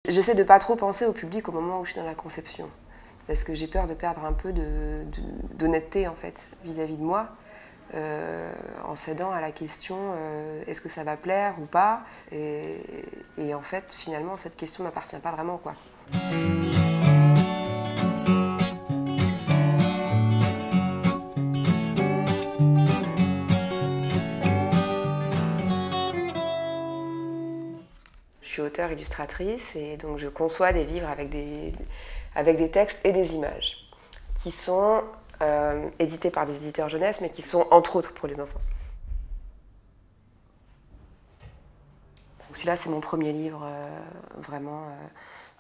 J'essaie de pas trop penser au public au moment où je suis dans la conception, parce que j'ai peur de perdre un peu d'honnêteté en fait vis-à-vis de moi, en cédant à la question est-ce que ça va plaire ou pas, et en fait finalement cette question m'appartient pas vraiment quoi. Je suis auteure illustratrice et donc je conçois des livres avec des textes et des images qui sont édités par des éditeurs jeunesse mais qui sont entre autres pour les enfants. Celui-là c'est mon premier livre vraiment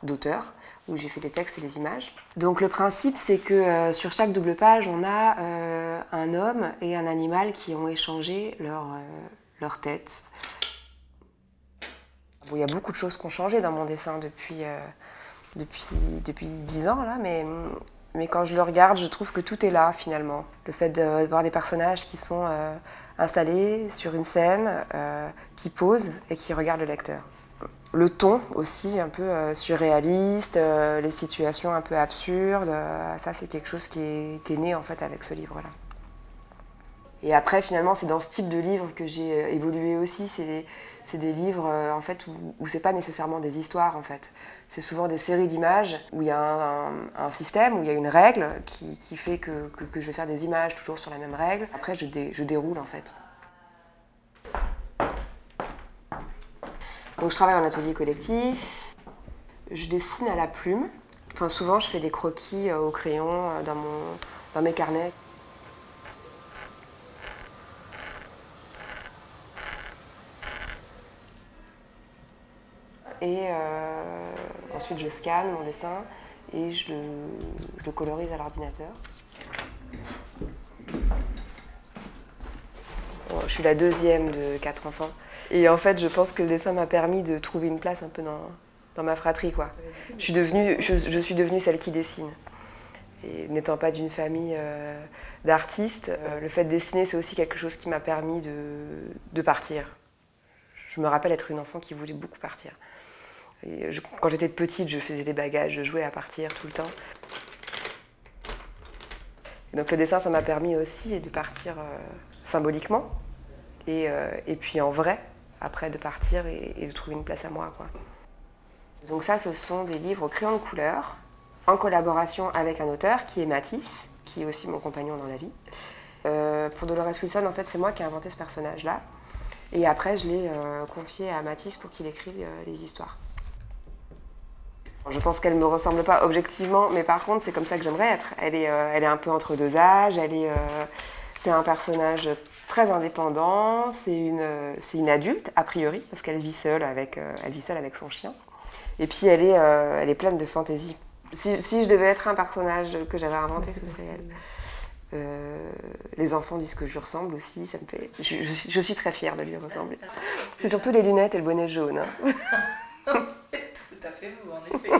d'auteur où j'ai fait des textes et des images. Donc le principe c'est que sur chaque double page on a un homme et un animal qui ont échangé leur tête. Bon, il y a beaucoup de choses qui ont changé dans mon dessin depuis 10 ans, là, mais quand je le regarde, je trouve que tout est là, finalement. Le fait de voir des personnages qui sont installés sur une scène, qui posent et qui regardent le lecteur. Le ton aussi, un peu surréaliste, les situations un peu absurdes, ça c'est quelque chose qui est né en fait avec ce livre-là. Et après, finalement, c'est dans ce type de livre que j'ai évolué aussi. C'est des livres en fait, où c'est pas nécessairement des histoires. En fait. C'est souvent des séries d'images où il y a un système, où il y a une règle qui fait que je vais faire des images toujours sur la même règle. Après, je déroule en fait. Donc, je travaille en atelier collectif. Je dessine à la plume. Enfin, souvent, je fais des croquis au crayon dans mes carnets. Et ensuite je scanne mon dessin et je le colorise à l'ordinateur. Bon, je suis la deuxième de 4 enfants. Et en fait, je pense que le dessin m'a permis de trouver une place un peu dans ma fratrie, quoi. Je suis devenue celle qui dessine. Et n'étant pas d'une famille d'artistes, le fait de dessiner, c'est aussi quelque chose qui m'a permis de partir. Je me rappelle être une enfant qui voulait beaucoup partir. Quand j'étais petite, je faisais des bagages, je jouais à partir tout le temps. Et donc le dessin, ça m'a permis aussi de partir symboliquement et puis en vrai, après de partir et de trouver une place à moi, quoi. Donc ça, ce sont des livres au crayon de couleur, en collaboration avec un auteur qui est Matisse, qui est aussi mon compagnon dans la vie. Pour Dolores Wilson, en fait, c'est moi qui ai inventé ce personnage-là. Et après, je l'ai confié à Matisse pour qu'il écrive les histoires. Je pense qu'elle ne me ressemble pas objectivement, mais par contre, c'est comme ça que j'aimerais être. Elle est un peu entre deux âges, c'est un personnage très indépendant, c'est une adulte, a priori, parce qu'elle vit seule avec son chien. Et puis, elle est pleine de fantaisie. Si je devais être un personnage que j'avais inventé, ce serait elle. Les enfants disent que je lui ressemble aussi, ça me fait... Je suis très fière de lui ressembler. C'est surtout les lunettes et le bonnet jaune. Hein. C'est tout à fait vous, en effet.